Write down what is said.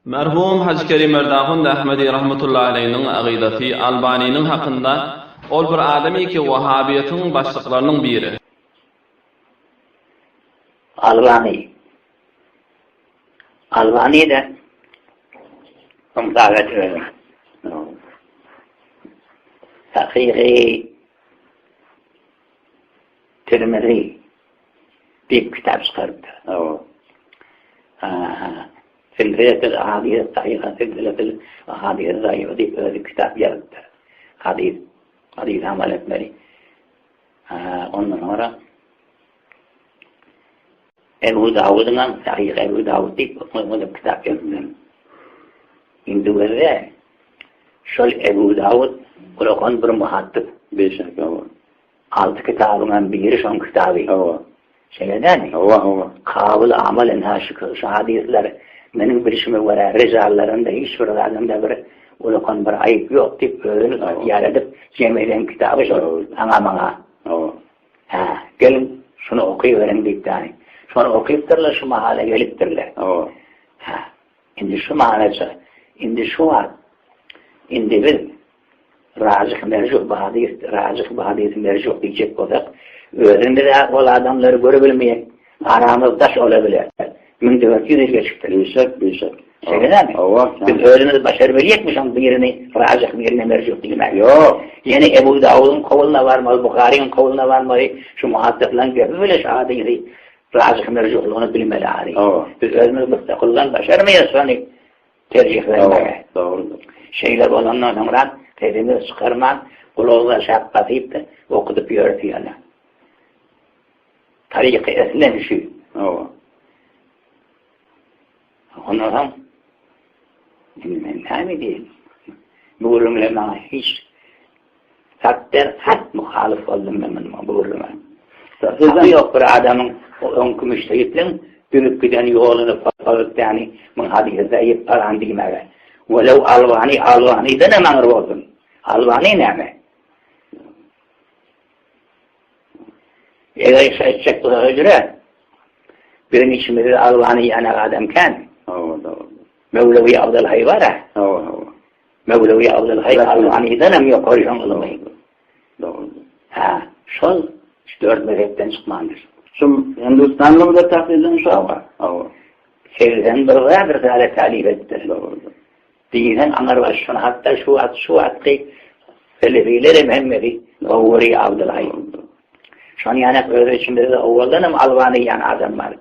Merhum Hacı Kerim Erdağun Ahmedi rahmetullahi aleyhinin aqidati Albani'nin hakkında ol bir adami ki Vahhabiyet'in başlıklarının biri. Albani de davet verir. Hakiki Tirmizi bir kitap çıkardı. Silsilet el-Ahadith Sahihah, Silsilet el-Ahadith Zayıf diye bir kitap yazdı. Hadis amel etmeli. Ondan sonra Ebu Davud'dan Sahih Ebu Davud diye bir kitap yazdı. Şimdi böyle şöyle Ebu Davud Kur'an bir muhattib. Beşek ama. 6 kitabından biri son kitabı. Şeyden mi? Kavul amelen şu hadisler benim bir işime var. Ricalarında hiçbir adamda bir Kur'an bir ayıp yok deyip öyle yer edip cemiyeden kitabı şu bana. Gelin şunu okuyuverin deyip yani. Sonra okuyuptırlar şu mahalle geliptirler. Şimdi şu mahalle şimdi şu var. Şimdi biz racih mercuh bahadis mercuh diyecek olsak öğrende de o adamları görebilmeyek aramız taş olabilir. Mündevaki yüzge çıktı. Beşek. Şeyden mi? Biz öğrenimiz başarabilecekmiş ama birini racih birini mercuh değilmek. Yok. Yani Ebu Davud'un kovuluna varmalı, Bukhari'nin kovuluna varmalı, şu muhattıklan gibi böyle şahadıydı. Racih mercuhluğunu bilmeli ari. Biz öğrenimiz müstakullan başaramayız hani tercih vermeye. Doğrudur. Şeyler olanlar sonra tedbir çıkarman, kulağına şapkatıyıp da okudup yörtüyorlar. Tarih-i eslen şu. Ondan ben ne diyeyim? Bu ürünle bana hiç hat muhalif oldum ben bu ürünle. Tabii yok bir adamın on kümüşteyitlen dürüp giden yolunu fakat yani من هذه الزايد عندي معه ولو ألواني ده ما نروزن ألواني نعمة إذا شكت هجرة بين شمال ألواني أنا قادم كان مولوي أفضل هيبارة مولوي أفضل هيبارة ألواني ده نم يقارن الله شل dört mezhepten çıkmandır. Şu Hindistanlı mı da taklidin şu an? Sevden bir risale talip ettiler. Dinen anar var şuna hatta şu at ki Selefiler Mehmedi Gavuri Abdülhayy. Şu an yani öyle içinde de oğuldanım Albani yani adam var.